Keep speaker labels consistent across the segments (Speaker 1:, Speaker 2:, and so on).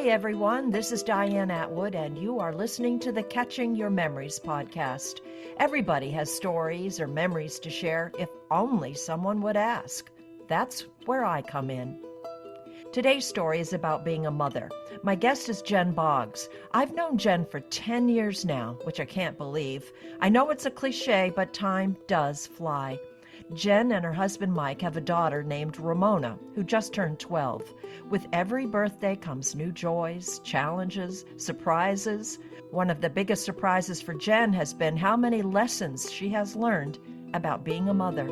Speaker 1: everyone. This is Diane Atwood, and you are listening to the Catching Your Memories podcast. Everybody has stories or memories to share if only someone would ask. That's where I come in. Today's story is about being a mother. My guest is Jen Boggs. I've known Jen for 10 years now, which I can't believe. I know it's a cliche, but time does fly. Jen and her husband Mike have a daughter named Ramona, who just turned 12. With every birthday comes new joys, challenges, surprises. One of the biggest surprises for Jen has been how many lessons she has learned about being a mother.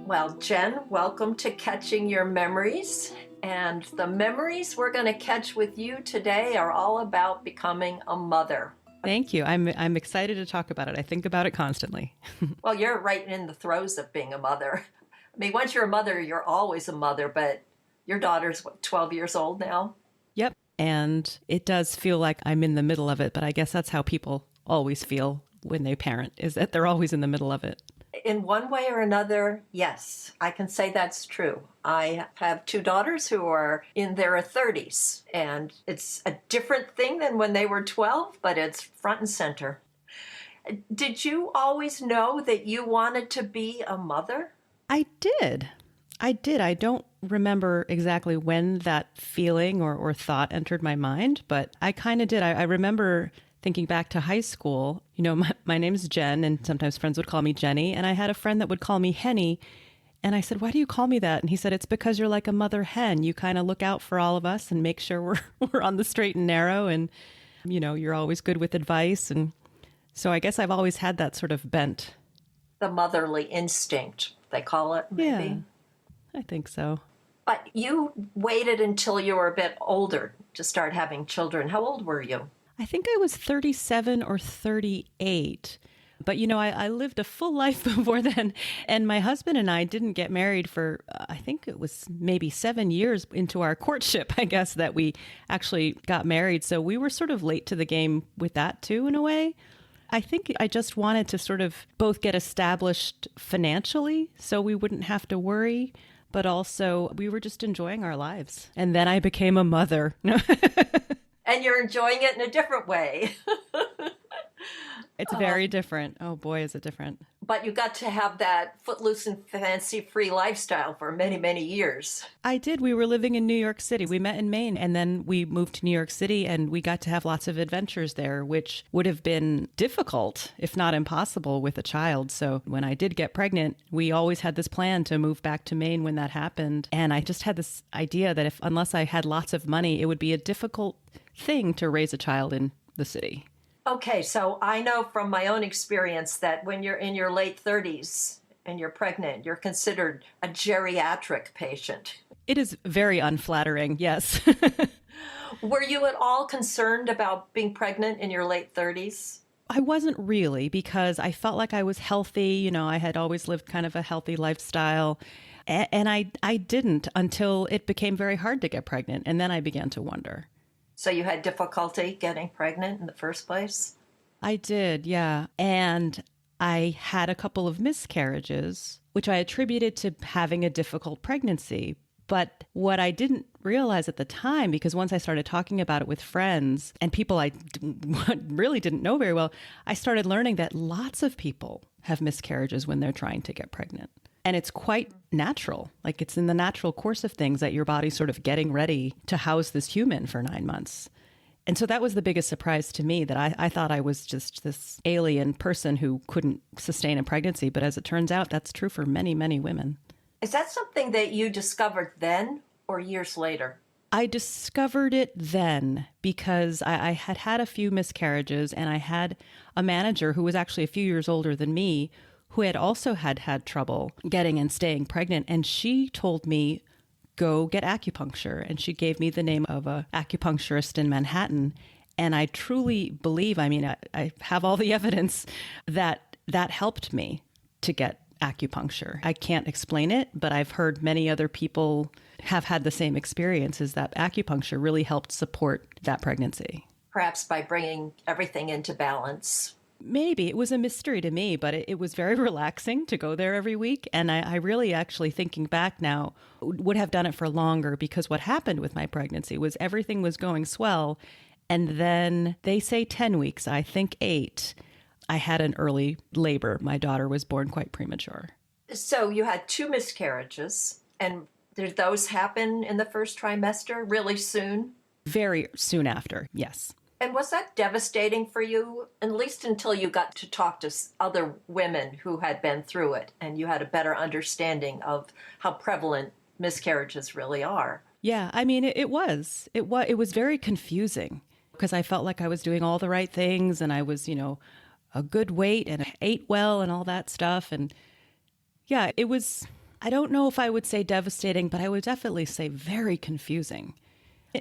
Speaker 1: Well, Jen, welcome to Catching Your Memories. And the memories we're going to catch with you today are all about becoming a mother.
Speaker 2: Thank you. I'm excited to talk about it. I think about it constantly.
Speaker 1: Well, you're right in the throes of being a mother. I mean, once you're a mother, you're always a mother, but your daughter's, 12 years old now?
Speaker 2: Yep. And it does feel like I'm in the middle of it, but I guess that's how people always feel when they parent, is that they're always in the middle of it.
Speaker 1: In one way or another, yes, I can say that's true. I have two daughters who are in their 30s, and it's a different thing than when they were 12, but it's front and center. Did you always know that you wanted to be a mother?
Speaker 2: I did. I don't remember exactly when that feeling or thought entered my mind, but I kind of did. I remember thinking back to high school, you know, my name's Jen, and sometimes friends would call me Jenny, and I had a friend that would call me Henny, and I said, why do you call me that? And he said, it's because you're like a mother hen. You kind of look out for all of us and make sure we're on the straight and narrow, and, you know, you're always good with advice. And so I guess I've always had that sort of bent.
Speaker 1: The motherly instinct, they call it, maybe?
Speaker 2: Yeah, I think so.
Speaker 1: But you waited until you were a bit older to start having children. How old were you?
Speaker 2: I think I was 37 or 38. But, you know, I lived a full life before then. And my husband and I didn't get married for, I think it was maybe 7 years into our courtship, I guess, that we actually got married. So we were sort of late to the game with that, too, in a way. I think I just wanted to sort of both get established financially so we wouldn't have to worry, but also we were just enjoying our lives. And then I became a mother.
Speaker 1: And you're enjoying it in a different way.
Speaker 2: It's very different. Oh boy, is it different.
Speaker 1: But you got to have that footloose and fancy-free lifestyle for many, many years.
Speaker 2: I did. We were living in New York City. We met in Maine, and then we moved to New York City, and we got to have lots of adventures there, which would have been difficult, if not impossible, with a child. So when I did get pregnant, we always had this plan to move back to Maine when that happened. And I just had this idea that unless I had lots of money, it would be a difficult thing to raise a child in the city.
Speaker 1: Okay, so I know from my own experience that when you're in your late 30s and you're pregnant, you're considered a geriatric patient.
Speaker 2: It is very unflattering, yes.
Speaker 1: Were you at all concerned about being pregnant in your late 30s?
Speaker 2: I wasn't really, because I felt like I was healthy. You know, I had always lived kind of a healthy lifestyle. And I didn't until it became very hard to get pregnant. And then I began to wonder.
Speaker 1: So you had difficulty getting pregnant in the first place?
Speaker 2: I did, yeah. And I had a couple of miscarriages, which I attributed to having a difficult pregnancy. But what I didn't realize at the time, because once I started talking about it with friends and people I really didn't know very well, I started learning that lots of people have miscarriages when they're trying to get pregnant. And it's quite natural. Like, it's in the natural course of things that your body's sort of getting ready to house this human for 9 months. And so that was the biggest surprise to me, that I thought I was just this alien person who couldn't sustain a pregnancy. But as it turns out, that's true for many, many women.
Speaker 1: Is that something that you discovered then or years later?
Speaker 2: I discovered it then because I had had a few miscarriages, and I had a manager who was actually a few years older than me who had also had trouble getting and staying pregnant. And she told me, go get acupuncture. And she gave me the name of a acupuncturist in Manhattan. And I truly believe, I have all the evidence that helped me to get acupuncture. I can't explain it, but I've heard many other people have had the same experiences, that acupuncture really helped support that pregnancy.
Speaker 1: Perhaps by bringing everything into balance.
Speaker 2: Maybe. It was a mystery to me, but it was very relaxing to go there every week. And I really actually, thinking back now, would have done it for longer, because what happened with my pregnancy was everything was going swell. And then they say 10 weeks, I think 8. I had an early labor. My daughter was born quite premature.
Speaker 1: So you had 2 miscarriages, and did those happen in the first trimester really soon?
Speaker 2: Very soon after, yes.
Speaker 1: And was that devastating for you, at least until you got to talk to other women who had been through it and you had a better understanding of how prevalent miscarriages really are?
Speaker 2: Yeah, I mean, it was. It was very confusing, because I felt like I was doing all the right things, and I was, a good weight and ate well and all that stuff. And yeah, it was, I don't know if I would say devastating, but I would definitely say very confusing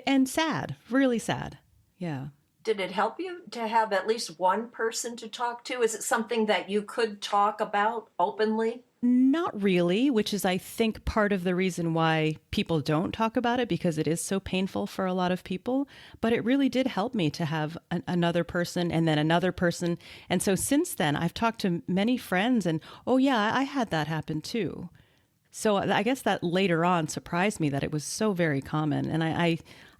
Speaker 2: and sad, really sad. Yeah.
Speaker 1: Did it help you to have at least one person to talk to? Is it something that you could talk about openly?
Speaker 2: Not really, which is, I think, part of the reason why people don't talk about it, because it is so painful for a lot of people. But it really did help me to have another person, and then another person. And so since then, I've talked to many friends, and, oh yeah, I had that happen too. So I guess that later on surprised me that it was so very common. And I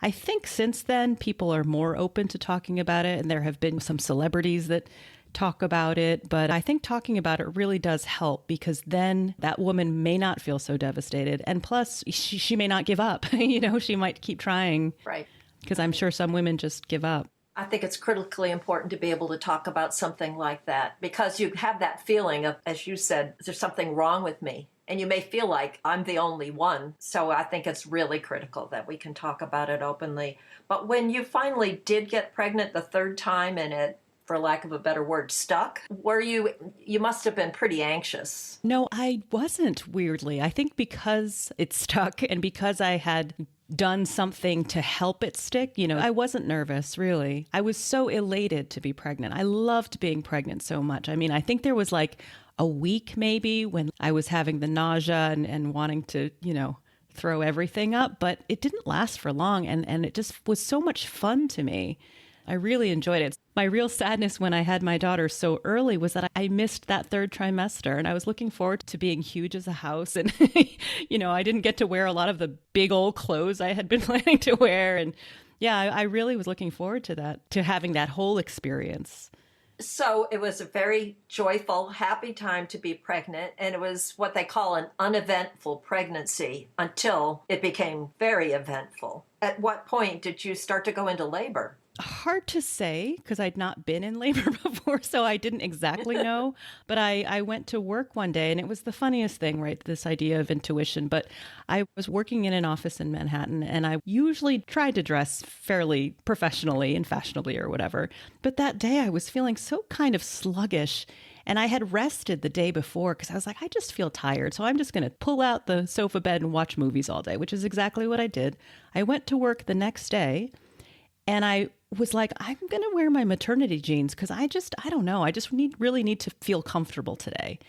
Speaker 2: think since then, people are more open to talking about it, and there have been some celebrities that talk about it. But I think talking about it really does help, because then that woman may not feel so devastated. And plus, she may not give up. She might keep trying.
Speaker 1: Right.
Speaker 2: Because I'm sure some women just give up.
Speaker 1: I think it's critically important to be able to talk about something like that, because you have that feeling of, as you said, there's something wrong with me. And you may feel like I'm the only one. So I think it's really critical that we can talk about it openly. But when you finally did get pregnant the 3rd time, and it, for lack of a better word, stuck, you must have been pretty anxious.
Speaker 2: No, I wasn't, weirdly. I think because it stuck, and because I had done something to help it stick, I wasn't nervous, really. I was so elated to be pregnant. I loved being pregnant so much. I mean, I think there was like a week maybe when I was having the nausea and wanting to, throw everything up, but it didn't last for long. And it just was so much fun to me. I really enjoyed it. My real sadness when I had my daughter so early was that I missed that 3rd trimester, and I was looking forward to being huge as a house. And, I didn't get to wear a lot of the big old clothes I had been planning to wear. And yeah, I really was looking forward to that, to having that whole experience.
Speaker 1: So it was a very joyful, happy time to be pregnant, and it was what they call an uneventful pregnancy until it became very eventful. At what point did you start to go into labor?
Speaker 2: Hard to say, because I'd not been in labor before, so I didn't exactly know. But I went to work one day, and it was the funniest thing, right? This idea of intuition. But I was working in an office in Manhattan, and I usually tried to dress fairly professionally and fashionably or whatever. But that day I was feeling so kind of sluggish. And I had rested the day before, because I was like, I just feel tired. So I'm just going to pull out the sofa bed and watch movies all day, which is exactly what I did. I went to work the next day, and I was like, I'm going to wear my maternity jeans, because I don't know. I just really need to feel comfortable today.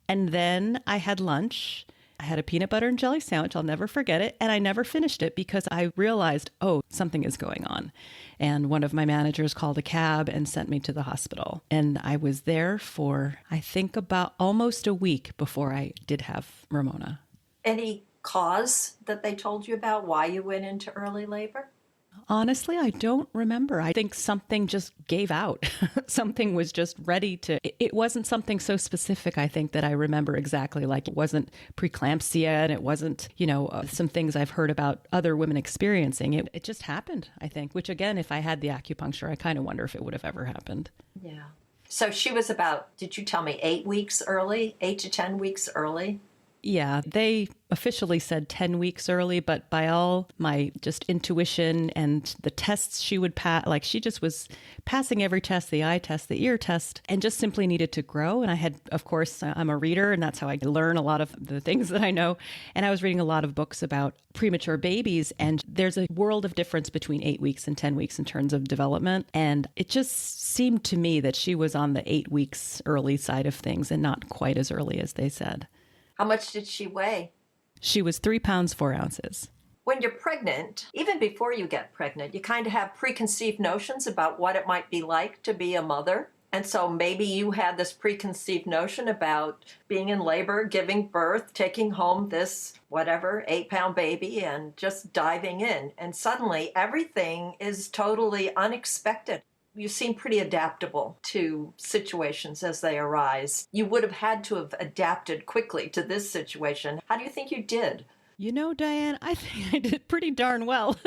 Speaker 2: And then I had lunch. I had a peanut butter and jelly sandwich. I'll never forget it. And I never finished it, because I realized, oh, something is going on. And one of my managers called a cab and sent me to the hospital. And I was there for, I think, about almost a week before I did have Ramona.
Speaker 1: Any cause that they told you about why you went into early labor?
Speaker 2: Honestly, I don't remember. I think something just gave out. Something was just ready to. It wasn't something so specific, I think, that I remember exactly. Like, it wasn't preeclampsia, and it wasn't, some things I've heard about other women experiencing. It just happened, I think, which, again, if I had the acupuncture, I kind of wonder if it would have ever happened.
Speaker 1: Yeah. So she was about, did you tell me, 8 weeks early, 8 to 10 weeks early?
Speaker 2: Yeah, they officially said 10 weeks early, but by all my just intuition and the tests she would pass, like, she just was passing every test, the eye test, the ear test, and just simply needed to grow. And I had, of course, I'm a reader, and that's how I learn a lot of the things that I know. And I was reading a lot of books about premature babies, and there's a world of difference between 8 weeks and 10 weeks in terms of development. And it just seemed to me that she was on the 8 weeks early side of things, and not quite as early as they said.
Speaker 1: How much did she weigh?
Speaker 2: She was 3 pounds, 4 ounces.
Speaker 1: When you're pregnant, even before you get pregnant, you kind of have preconceived notions about what it might be like to be a mother. And so maybe you had this preconceived notion about being in labor, giving birth, taking home this, whatever, 8-pound baby and just diving in. And suddenly everything is totally unexpected. You seem pretty adaptable to situations as they arise. You would have had to have adapted quickly to this situation. How do you think you did?
Speaker 2: You know, Diane, I think I did pretty darn well.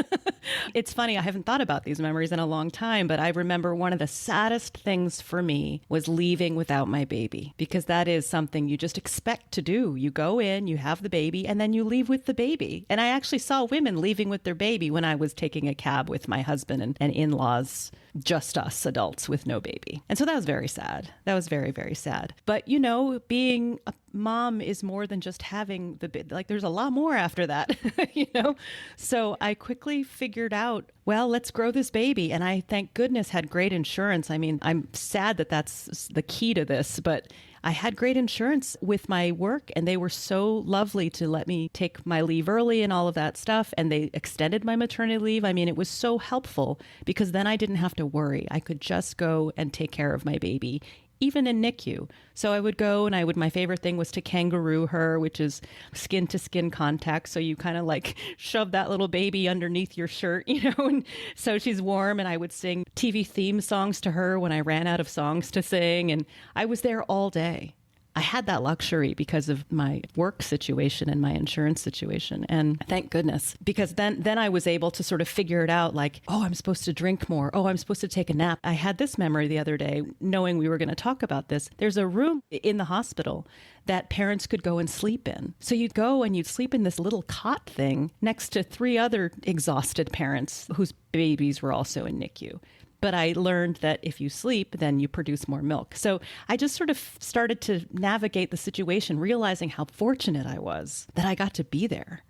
Speaker 2: It's funny, I haven't thought about these memories in a long time, but I remember one of the saddest things for me was leaving without my baby, because that is something you just expect to do. You go in, you have the baby, and then you leave with the baby. And I actually saw women leaving with their baby when I was taking a cab with my husband and in-laws, just us adults with no baby. And so that was very sad. That was very, very sad. But, you know, being a mom is more than just having the baby. Like, there's a lot more after that, you know? So I quickly figured out, well, let's grow this baby. And I, thank goodness, had great insurance. I mean, I'm sad that that's the key to this, but I had great insurance with my work, and they were so lovely to let me take my leave early and all of that stuff. And they extended my maternity leave. I mean, it was so helpful because then I didn't have to worry. I could just go and take care of my baby, even in NICU. So I would go and my favorite thing was to kangaroo her, which is skin to skin contact. So you kind of like shove that little baby underneath your shirt, you know, and so she's warm. And I would sing TV theme songs to her when I ran out of songs to sing. And I was there all day. I had that luxury because of my work situation and my insurance situation. And thank goodness, because then I was able to sort of figure it out, like, oh, I'm supposed to drink more. Oh, I'm supposed to take a nap. I had this memory the other day, knowing we were going to talk about this. There's a room in the hospital that parents could go and sleep in. So you'd go and you'd sleep in this little cot thing next to 3 other exhausted parents whose babies were also in NICU. But I learned that if you sleep, then you produce more milk. So I just sort of started to navigate the situation, realizing how fortunate I was that I got to be there.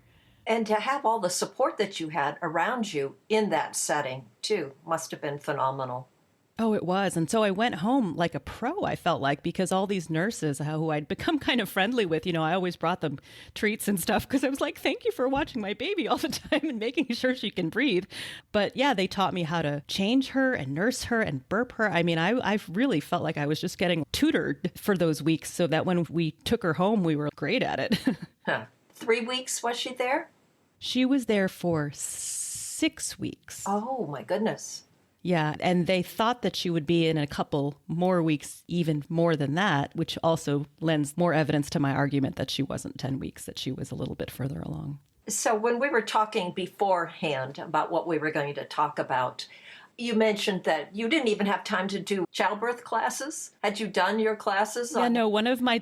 Speaker 1: And to have all the support that you had around you in that setting, too, must have been phenomenal.
Speaker 2: Oh, it was. And so I went home like a pro, I felt like, because all these nurses who I'd become kind of friendly with, you know, I always brought them treats and stuff because I was like, thank you for watching my baby all the time and making sure she can breathe. But yeah, they taught me how to change her and nurse her and burp her. I mean, I really felt like I was just getting tutored for those weeks so that when we took her home, we were great at it.
Speaker 1: Huh. 3 weeks was she there?
Speaker 2: She was there for 6 weeks.
Speaker 1: Oh, my goodness.
Speaker 2: Yeah, and they thought that she would be in a couple more weeks, even more than that, which also lends more evidence to my argument that she wasn't 10 weeks, that she was a little bit further along.
Speaker 1: So when we were talking beforehand about what we were going to talk about, you mentioned that you didn't even have time to do childbirth classes. Had you done your classes?
Speaker 2: Yeah, no, one of my...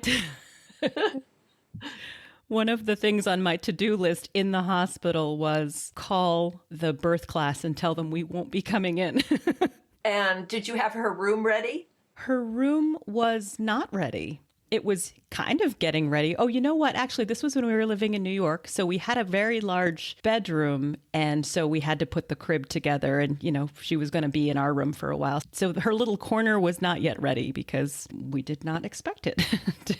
Speaker 2: One of the things on my to-do list in the hospital was call the birth class and tell them we won't be coming in.
Speaker 1: And did you have her room ready?
Speaker 2: Her room was not ready. It was kind of getting ready. Oh, you know what? Actually, this was when we were living in New York. So we had a very large bedroom. And so we had to put the crib together. And, you know, she was going to be in our room for a while. So her little corner was not yet ready because we did not expect it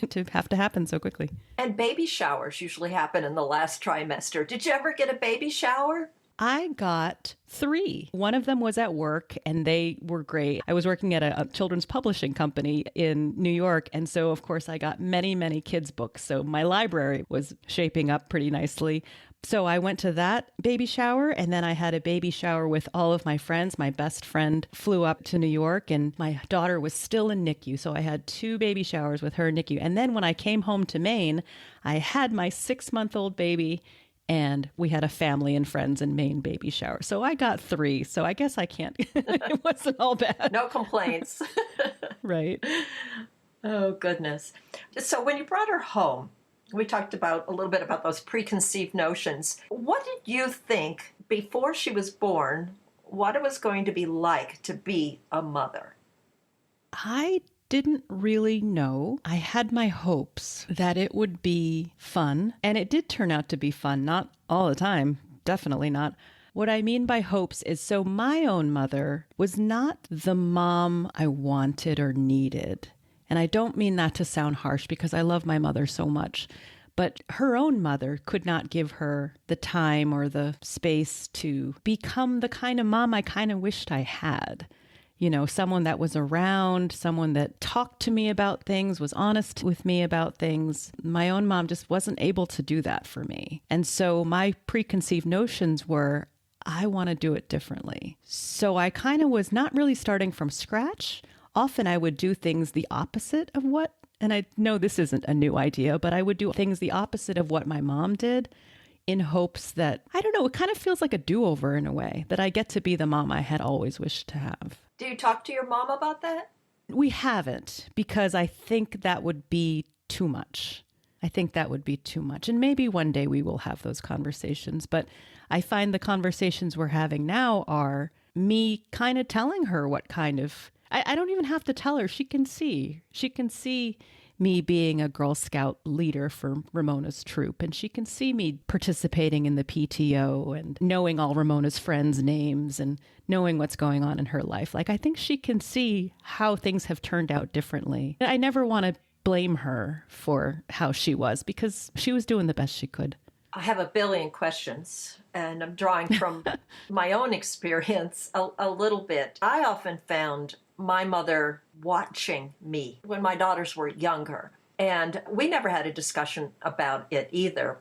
Speaker 2: to have to happen so quickly.
Speaker 1: And baby showers usually happen in the last trimester. Did you ever get a baby shower?
Speaker 2: I got 3. One of them was at work, and they were great. I was working at a children's publishing company in New York, and so, of course, I got many, many kids' books. So my library was shaping up pretty nicely. So I went to that baby shower, and then I had a baby shower with all of my friends. My best friend flew up to New York, and my daughter was still in NICU. So I had 2 baby showers with her in NICU. And then when I came home to Maine, I had my 6-month-old baby, and we had a family and friends in Maine baby shower. So I got 3. So I guess I can't. It wasn't all bad.
Speaker 1: No complaints.
Speaker 2: Right.
Speaker 1: Oh, goodness. So when you brought her home, we talked about a little bit about those preconceived notions. What did you think before she was born, what it was going to be like to be a mother?
Speaker 2: I didn't really know. I had my hopes that it would be fun, and it did turn out to be fun. Not all the time, definitely not. What I mean by hopes is, so my own mother was not the mom I wanted or needed. And I don't mean that to sound harsh because I love my mother so much. But her own mother could not give her the time or the space to become the kind of mom I kind of wished I had. someone that was around, someone that talked to me about things, was honest with me about things. My own mom just wasn't able to do that for me. And so my preconceived notions were, I want to do it differently. So I kind of was not really starting from scratch. Often I would do things the opposite of what, and I know this isn't a new idea, but I would do things the opposite of what my mom did in hopes that, I don't know, it kind of feels like a do-over in a way, that I get to be the mom I had always wished to have.
Speaker 1: Do you talk to your mom about that?
Speaker 2: We haven't, because I think that would be too much. I think that would be too much. And maybe one day we will have those conversations. But I find the conversations we're having now are me kind of telling her what kind of, I don't even have to tell her. She can see me being a Girl Scout leader for Ramona's troop. And she can see me participating in the PTO and knowing all Ramona's friends' names and knowing what's going on in her life. Like, I think she can see how things have turned out differently. I never want to blame her for how she was, because she was doing the best she could.
Speaker 1: I have a billion questions, and I'm drawing from my own experience a little bit. I often found my mother watching me when my daughters were younger, and we never had a discussion about it either,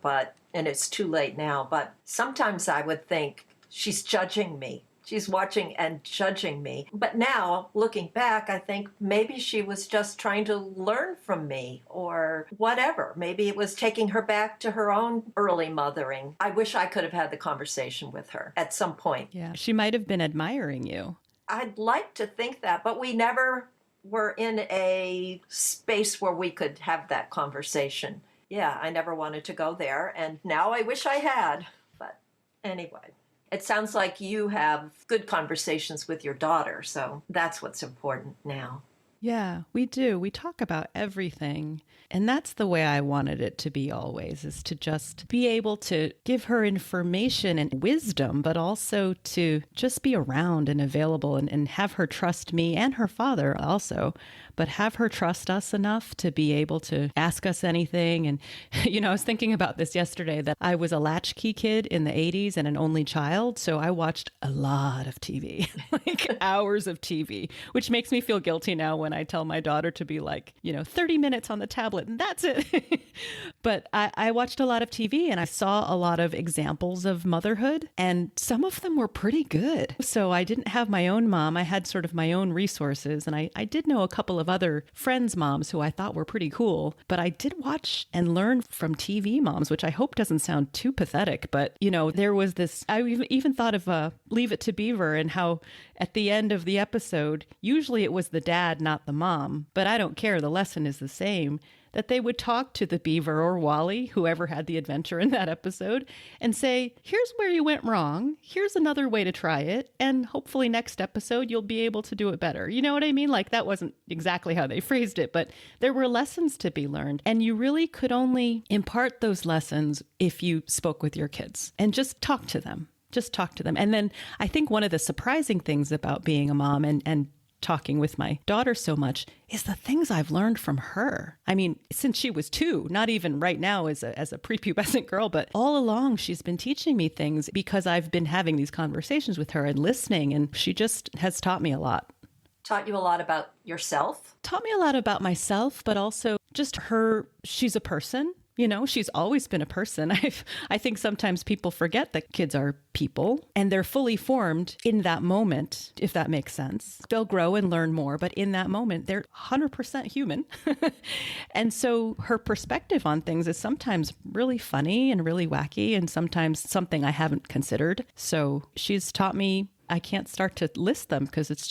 Speaker 1: and it's too late now, but sometimes I would think she's judging me. She's watching and judging me. But now, looking back, I think maybe she was just trying to learn from me or whatever. Maybe it was taking her back to her own early mothering. I wish I could have had the conversation with her at some point.
Speaker 2: Yeah, she might have been admiring you.
Speaker 1: I'd like to think that, but we never were in a space where we could have that conversation. Yeah, I never wanted to go there, and now I wish I had. But anyway. It sounds like you have good conversations with your daughter, so that's what's important now.
Speaker 2: Yeah, we do. We talk about everything. And that's the way I wanted it to be always, is to just be able to give her information and wisdom, but also to just be around and available and have her trust me and her father also, but have her trust us enough to be able to ask us anything. And, I was thinking about this yesterday, that I was a latchkey kid in the 80s and an only child. So I watched a lot of TV, like hours of TV, which makes me feel guilty now when I tell my daughter to be like, 30 minutes on the tablet and that's it. But I watched a lot of TV and I saw a lot of examples of motherhood, and some of them were pretty good. So I didn't have my own mom. I had sort of my own resources, and I did know a couple of other friends' moms who I thought were pretty cool, but I did watch and learn from TV moms, which I hope doesn't sound too pathetic. But, there was this, I even thought of Leave It to Beaver, and how at the end of the episode, usually it was the dad, not the mom, but I don't care. The lesson is the same. That they would talk to the beaver or Wally, whoever had the adventure in that episode, and say, here's where you went wrong. Here's another way to try it. And hopefully next episode, you'll be able to do it better. You know what I mean? Like, that wasn't exactly how they phrased it, but there were lessons to be learned. And you really could only impart those lessons if you spoke with your kids and just talk to them. Just talk to them. And then I think one of the surprising things about being a mom and talking with my daughter so much is the things I've learned from her. I mean, since she was 2, not even right now as a prepubescent girl, but all along she's been teaching me things because I've been having these conversations with her and listening, and she just has taught me a lot.
Speaker 1: Taught you a lot about yourself?
Speaker 2: Taught me a lot about myself, but also just her. She's a person. She's always been a person. I think sometimes people forget that kids are people and they're fully formed in that moment, if that makes sense. They'll grow and learn more, but in that moment, they're 100% human. And so her perspective on things is sometimes really funny and really wacky, and sometimes something I haven't considered. So she's taught me, I can't start to list them because it's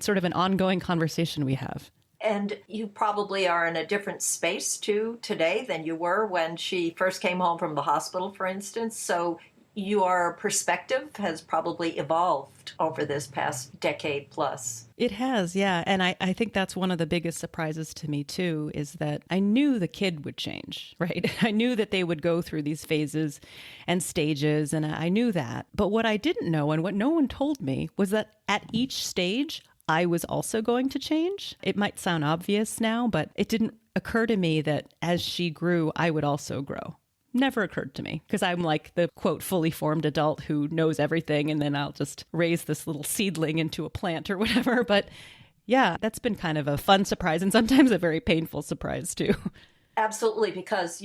Speaker 2: sort of an ongoing conversation we have.
Speaker 1: And you probably are in a different space, too, today than you were when she first came home from the hospital, for instance. So your perspective has probably evolved over this past decade plus.
Speaker 2: It has, yeah. And I think that's one of the biggest surprises to me, too, is that I knew the kid would change, right? I knew that they would go through these phases and stages, and I knew that. But what I didn't know, and what no one told me, was that at each stage, I was also going to change. It might sound obvious now, but it didn't occur to me that as she grew, I would also grow. Never occurred to me because I'm like the quote fully formed adult who knows everything, and then I'll just raise this little seedling into a plant or whatever. But yeah, that's been kind of a fun surprise and sometimes a very painful surprise too.
Speaker 1: Absolutely, because,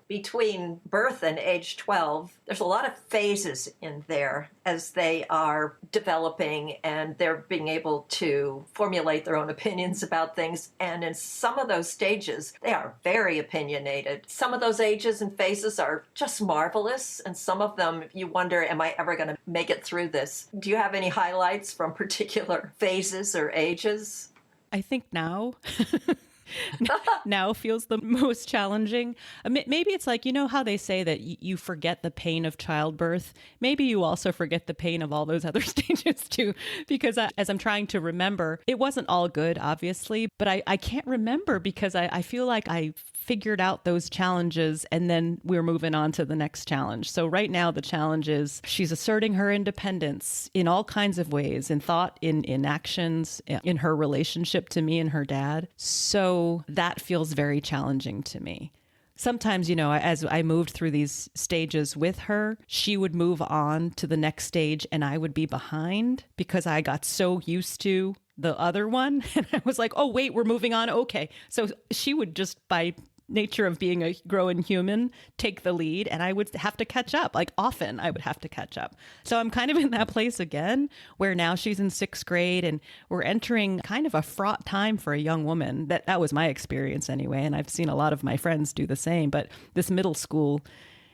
Speaker 1: between birth and age 12, there's a lot of phases in there as they are developing and they're being able to formulate their own opinions about things. And in some of those stages, they are very opinionated. Some of those ages and phases are just marvelous. And some of them, you wonder, am I ever going to make it through this? Do you have any highlights from particular phases or ages?
Speaker 2: I think now feels the most challenging. Maybe it's like, how they say that you forget the pain of childbirth. Maybe you also forget the pain of all those other stages too, because as I'm trying to remember, it wasn't all good, obviously, but I can't remember because I feel like I figured out those challenges and then we're moving on to the next challenge. So right now the challenge is she's asserting her independence in all kinds of ways, in thought, in actions, in her relationship to me and her dad. So that feels very challenging to me. Sometimes, as I moved through these stages with her, she would move on to the next stage and I would be behind because I got so used to the other one. And I was like, oh, wait, we're moving on. Okay. So she would just, by nature of being a growing human, take the lead and I would have to catch up. Like often I would have to catch up. So I'm kind of in that place again where now she's in 6th grade and we're entering kind of a fraught time for a young woman. That was my experience anyway. And I've seen a lot of my friends do the same. But this middle school,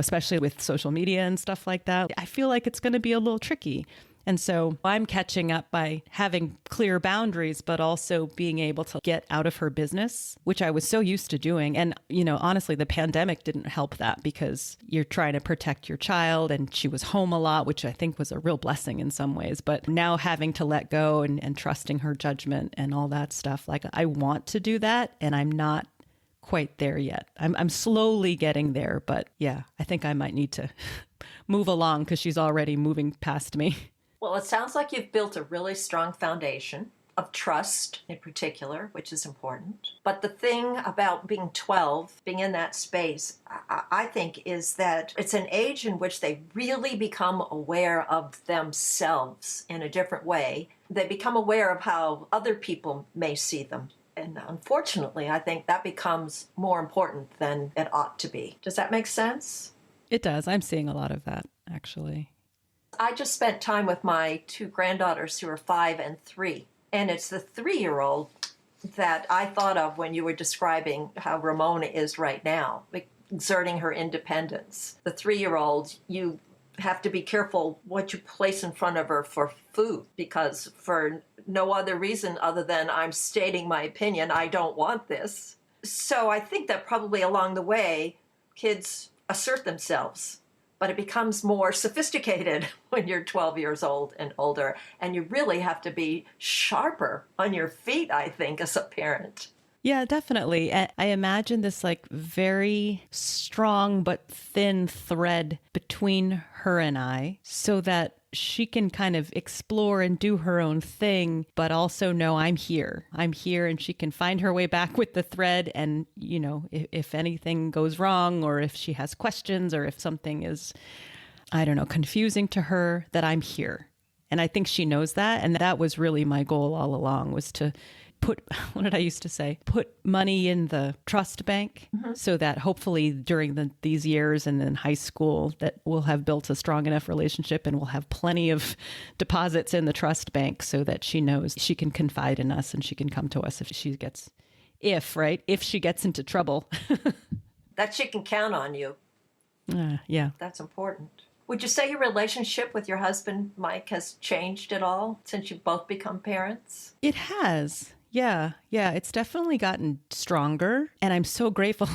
Speaker 2: especially with social media and stuff like that, I feel like it's going to be a little tricky. And so I'm catching up by having clear boundaries, but also being able to get out of her business, which I was so used to doing. And, honestly, the pandemic didn't help that because you're trying to protect your child and she was home a lot, which I think was a real blessing in some ways. But now having to let go and trusting her judgment and all that stuff, like I want to do that and I'm not quite there yet. I'm slowly getting there, but yeah, I think I might need to move along because she's already moving past me.
Speaker 1: Well, it sounds like you've built a really strong foundation of trust in particular, which is important. But the thing about being 12, being in that space, I think is that it's an age in which they really become aware of themselves in a different way. They become aware of how other people may see them. And unfortunately, I think that becomes more important than it ought to be. Does that make sense?
Speaker 2: It does. I'm seeing a lot of that, actually.
Speaker 1: I just spent time with my 2 granddaughters who are 5 and 3. And it's the 3-year-old that I thought of when you were describing how Ramona is right now, exerting her independence. The 3-year-old, you have to be careful what you place in front of her for food, because for no other reason other than I'm stating my opinion, I don't want this. So I think that probably along the way, kids assert themselves. But it becomes more sophisticated when you're 12 years old and older. And you really have to be sharper on your feet, I think, as a parent.
Speaker 2: Yeah, definitely. I imagine this like very strong but thin thread between her and I so that she can kind of explore and do her own thing, but also know I'm here. I'm here and she can find her way back with the thread. And, if anything goes wrong or if she has questions or if something is, confusing to her, that I'm here. And I think she knows that. And that was really my goal all along, was to what did I used to say? Put money in the trust bank so that hopefully during these years and in high school that we'll have built a strong enough relationship and we'll have plenty of deposits in the trust bank so that she knows she can confide in us and she can come to us if she gets into trouble.
Speaker 1: That she can count on you.
Speaker 2: Yeah.
Speaker 1: That's important. Would you say your relationship with your husband, Mike, has changed at all since you've both become parents?
Speaker 2: It has. Yeah, it's definitely gotten stronger. And I'm so grateful,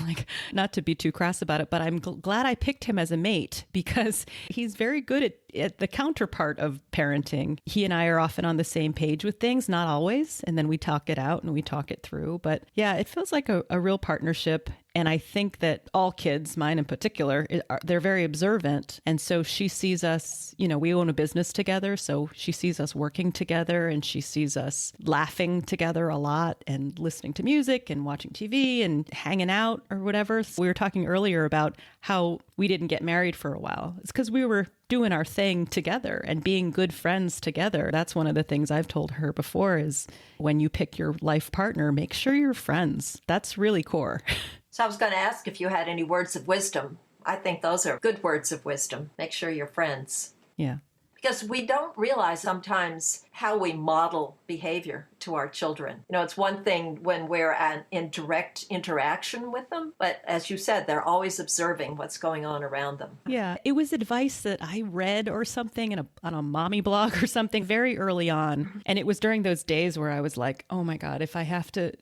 Speaker 2: not to be too crass about it, but I'm glad I picked him as a mate because he's very good at the counterpart of parenting. He and I are often on the same page with things, not always. And then we talk it out and we talk it through. But yeah, it feels like a real partnership. And I think that all kids, mine in particular, they're very observant. And so she sees us, we own a business together. So she sees us working together and she sees us laughing together a lot. and listening to music and watching TV and hanging out or whatever. So we were talking earlier about how we didn't get married for a while. It's because we were doing our thing together and being good friends together. That's one of the things I've told her before is when you pick your life partner, make sure you're friends. That's really core.
Speaker 1: So I was going to ask if you had any words of wisdom. I think those are good words of wisdom. Make sure you're friends.
Speaker 2: Yeah.
Speaker 1: Because we don't realize sometimes how we model behavior to our children. It's one thing when we're in direct interaction with them, but as you said, they're always observing what's going on around them.
Speaker 2: Yeah, it was advice that I read or something on a mommy blog or something very early on. And it was during those days where I was like, oh my God, if I have to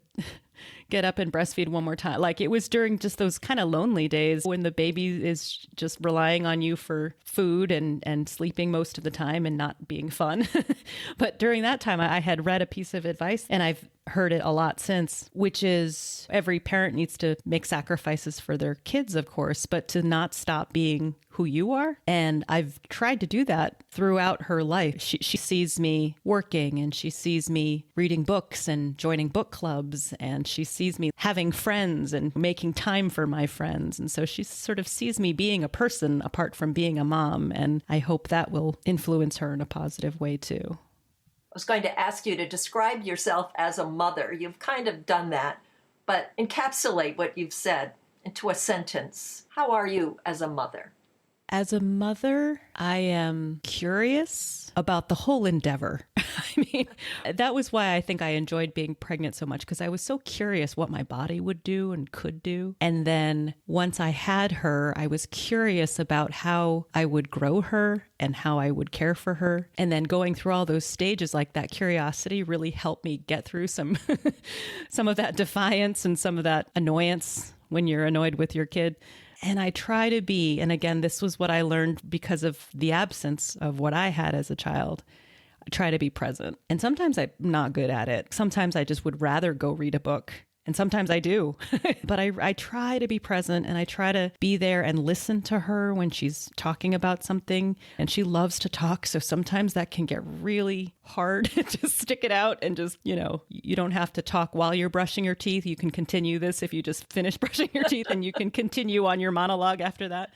Speaker 2: get up and breastfeed one more time. Like it was during just those kind of lonely days when the baby is just relying on you for food and sleeping most of the time and not being fun. But during that time, I had read a piece of advice and I've heard it a lot since, which is every parent needs to make sacrifices for their kids, of course, but to not stop being who you are. And I've tried to do that throughout her life. She sees me working and she sees me reading books and joining book clubs, and she sees me having friends and making time for my friends. And so she sort of sees me being a person apart from being a mom. And I hope that will influence her in a positive way too.
Speaker 1: I was going to ask you to describe yourself as a mother. You've kind of done that, but encapsulate what you've said into a sentence. How are you as a mother?
Speaker 2: As a mother, I am curious about the whole endeavor. I mean, that was why I think I enjoyed being pregnant so much, because I was so curious what my body would do and could do. And then once I had her, I was curious about how I would grow her and how I would care for her. And then going through all those stages, like that curiosity really helped me get through some of that defiance and some of that annoyance when you're annoyed with your kid. And I try to be, and again, this was what I learned because of the absence of what I had as a child. I try to be present. And sometimes I'm not good at it. Sometimes I just would rather go read a book. And sometimes I do. But I try to be present and I try to be there and listen to her when she's talking about something. And she loves to talk. So sometimes that can get really hard to stick it out and just, you don't have to talk while you're brushing your teeth. You can continue this if you just finish brushing your teeth and you can continue on your monologue after that.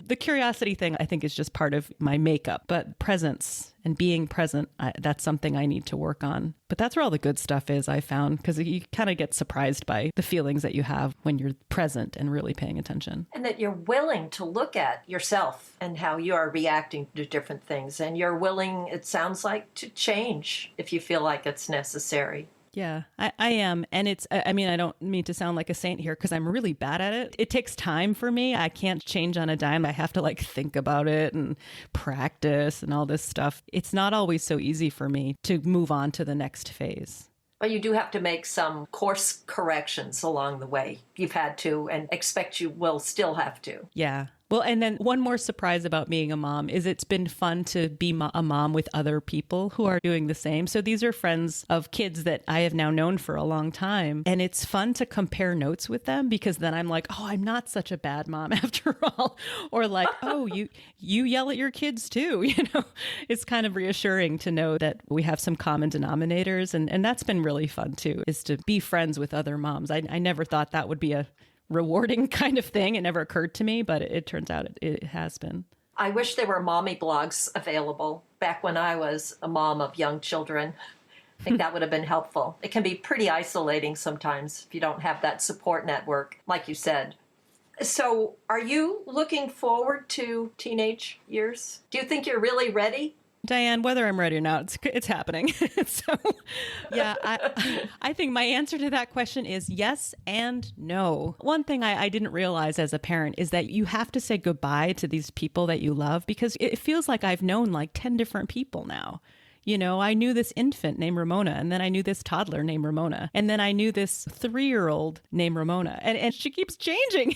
Speaker 2: The curiosity thing, I think, is just part of my makeup. But presence and being present, that's something I need to work on. But that's where all the good stuff is, I found, because you kind of get surprised by the feelings that you have when you're present and really paying attention.
Speaker 1: And that you're willing to look at yourself and how you are reacting to different things. And you're willing, it sounds like, to change if you feel like it's necessary.
Speaker 2: Yeah, I am. And I don't mean to sound like a saint here because I'm really bad at it. It takes time for me. I can't change on a dime. I have to think about it and practice and all this stuff. It's not always so easy for me to move on to the next phase.
Speaker 1: But you do have to make some course corrections along the way. You've had to and expect you will still have to.
Speaker 2: Yeah. Well, and then one more surprise about being a mom is it's been fun to be a mom with other people who are doing the same. So these are friends of kids that I have now known for a long time. And it's fun to compare notes with them because then I'm like, oh, I'm not such a bad mom after all. Or like, oh, you yell at your kids too. It's kind of reassuring to know that we have some common denominators. And that's been really fun too, is to be friends with other moms. I never thought that would be a rewarding kind of thing. It never occurred to me, but it turns out it has been.
Speaker 1: I wish there were mommy blogs available back when I was a mom of young children. I think that would have been helpful. It can be pretty isolating sometimes if you don't have that support network, like you said. So are you looking forward to teenage years? Do you think you're really ready?
Speaker 2: Diane, whether I'm ready or not, it's happening. So, yeah, I think my answer to that question is yes and no. One thing I didn't realize as a parent is that you have to say goodbye to these people that you love because it feels like I've known 10 different people now. I knew this infant named Ramona, and then I knew this toddler named Ramona, and then I knew this 3-year-old named Ramona, and she keeps changing.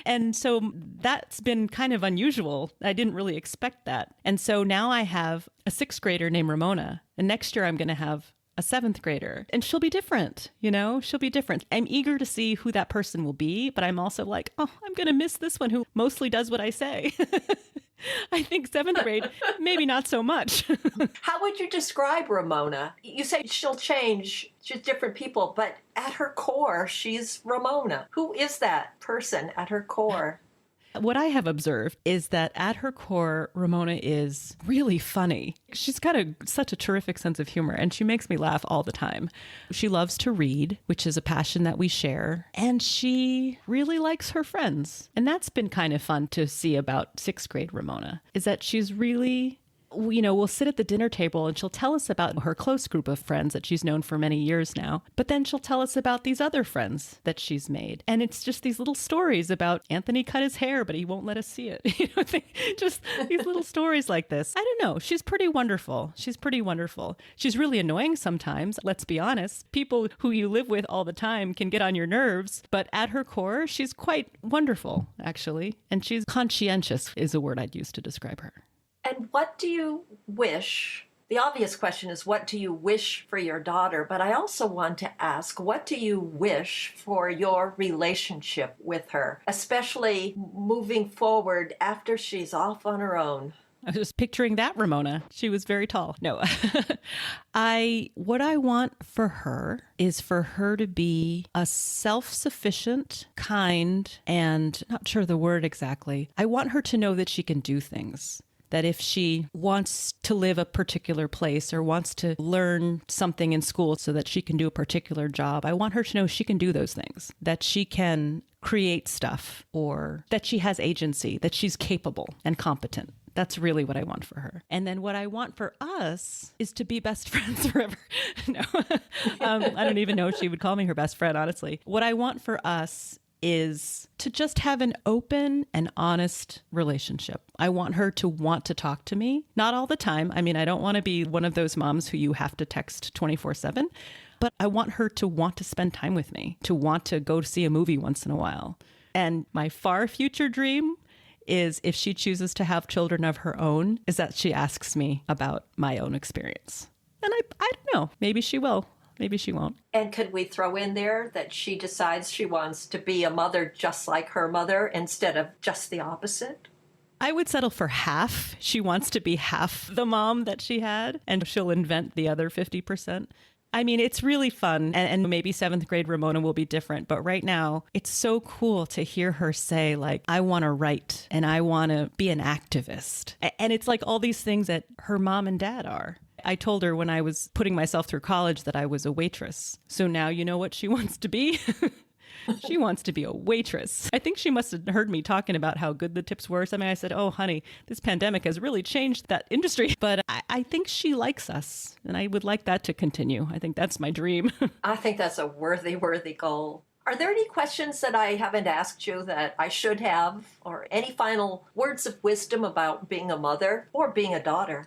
Speaker 2: And so that's been kind of unusual. I didn't really expect that. And so now I have a 6th grader named Ramona, and next year I'm going to have a 7th grader, and she'll be different, she'll be different. I'm eager to see who that person will be, but I'm also like, oh, I'm going to miss this one who mostly does what I say. I think seventh grade, maybe not so much.
Speaker 1: How would you describe Ramona? You say she'll change, she's different people, but at her core, she's Ramona. Who is that person at her core?
Speaker 2: What I have observed is that at her core, Ramona is really funny. She's got such a terrific sense of humor, and she makes me laugh all the time. She loves to read, which is a passion that we share, and she really likes her friends. And that's been kind of fun to see about sixth grade Ramona, is that she's really... we'll sit at the dinner table and she'll tell us about her close group of friends that she's known for many years now. But then she'll tell us about these other friends that she's made. And it's just these little stories about Anthony cut his hair, but he won't let us see it. Just these little stories like this. I don't know. She's pretty wonderful. She's really annoying sometimes. Let's be honest. People who you live with all the time can get on your nerves. But at her core, she's quite wonderful, actually. And she's conscientious is a word I'd use to describe her.
Speaker 1: And what do you wish? The obvious question is, what do you wish for your daughter? But I also want to ask, what do you wish for your relationship with her, especially moving forward after she's off on her own?
Speaker 2: I was just picturing that Ramona. She was very tall. No, what I want for her is for her to be a self-sufficient, kind, and not sure the word exactly. I want her to know that she can do things. That if she wants to live a particular place or wants to learn something in school so that she can do a particular job, I want her to know she can do those things, that she can create stuff, or that she has agency, that she's capable and competent. That's really what I want for her. And then what I want for us is to be best friends forever. No, I don't even know if she would call me her best friend, honestly. What I want for us is to just have an open and honest relationship. I want her to want to talk to me. Not all the time. I mean, I don't want to be one of those moms who you have to text 24/7, but I want her to want to spend time with me, to want to go see a movie once in a while. And my far future dream is, if she chooses to have children of her own, is that she asks me about my own experience. And I don't know, maybe she will. Maybe she won't.
Speaker 1: And could we throw in there that she decides she wants to be a mother just like her mother instead of just the opposite?
Speaker 2: I would settle for half. She wants to be half the mom that she had, and she'll invent the other 50%. I mean, it's really fun, and maybe seventh grade Ramona will be different, but right now it's so cool to hear her say, like, I want to write and I want to be an activist. And it's like all these things that her mom and dad are. I told her when I was putting myself through college that I was a waitress. So now you know what she wants to be? She wants to be a waitress. I think she must have heard me talking about how good the tips were. I mean, I said, oh, honey, this pandemic has really changed that industry. But I think she likes us, and I would like that to continue. I think that's my dream.
Speaker 1: I think that's a worthy goal. Are there any questions that I haven't asked you that I should have, or any final words of wisdom about being a mother or being a daughter?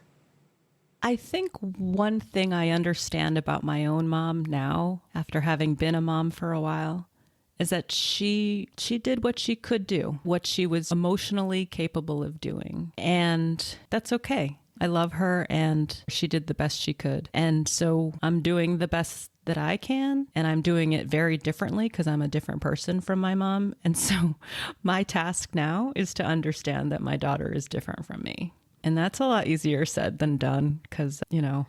Speaker 2: I think one thing I understand about my own mom now, after having been a mom for a while, is that she did what she could do, what she was emotionally capable of doing. And that's okay. I love her, and she did the best she could. And so I'm doing the best that I can, and I'm doing it very differently because I'm a different person from my mom. And so my task now is to understand that my daughter is different from me. And that's a lot easier said than done because,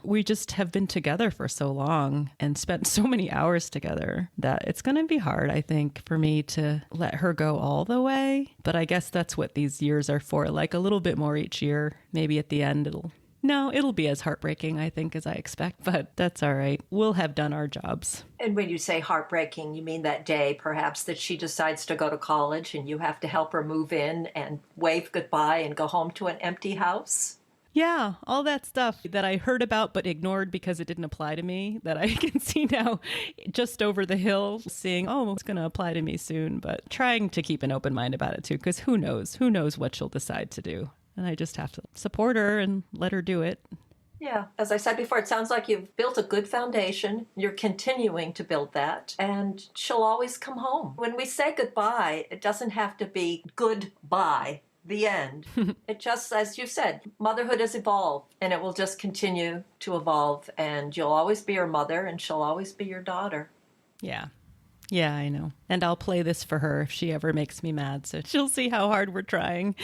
Speaker 2: we just have been together for so long and spent so many hours together that it's going to be hard, I think, for me to let her go all the way. But I guess that's what these years are for, like a little bit more each year. Maybe at the end it'll be as heartbreaking, I think, as I expect, but that's all right. We'll have done our jobs.
Speaker 1: And when you say heartbreaking, you mean that day, perhaps, that she decides to go to college and you have to help her move in and wave goodbye and go home to an empty house?
Speaker 2: Yeah, all that stuff that I heard about but ignored because it didn't apply to me, that I can see now just over the hill, seeing, oh, it's going to apply to me soon, but trying to keep an open mind about it too, because who knows what she'll decide to do. And I just have to support her and let her do it.
Speaker 1: Yeah, as I said before, it sounds like you've built a good foundation. You're continuing to build that, and she'll always come home. When we say goodbye, it doesn't have to be goodbye, the end. It just, as you said, motherhood has evolved, and it will just continue to evolve, and you'll always be her mother, and she'll always be your daughter.
Speaker 2: Yeah. Yeah, I know. And I'll play this for her if she ever makes me mad, so she'll see how hard we're trying.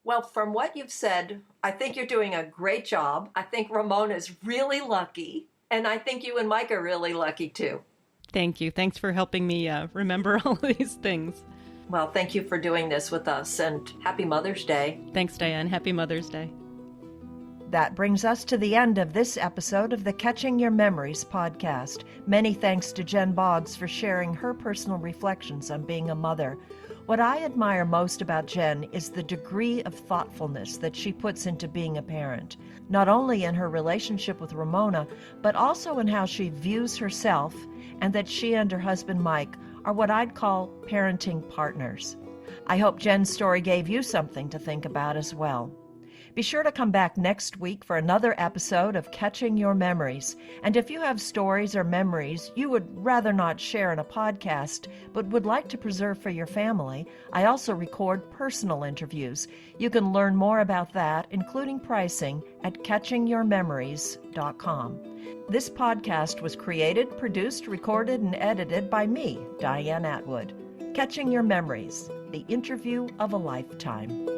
Speaker 1: Well, from what you've said, I think you're doing a great job. I think Ramona's really lucky, and I think you and Mike are really lucky too.
Speaker 2: Thank you. Thanks for helping me remember all these things.
Speaker 1: Well, thank you for doing this with us, and happy Mother's Day.
Speaker 2: Thanks, Diane. Happy Mother's Day.
Speaker 1: That brings us to the end of this episode of the Catching Your Memories podcast. Many thanks to Jen Boggs for sharing her personal reflections on being a mother. What I admire most about Jen is the degree of thoughtfulness that she puts into being a parent, not only in her relationship with Ramona, but also in how she views herself, and that she and her husband Mike are what I'd call parenting partners. I hope Jen's story gave you something to think about as well. Be sure to come back next week for another episode of Catching Your Memories. And if you have stories or memories you would rather not share in a podcast, but would like to preserve for your family, I also record personal interviews. You can learn more about that, including pricing, at catchingyourmemories.com. This podcast was created, produced, recorded, and edited by me, Diane Atwood. Catching Your Memories, the interview of a lifetime.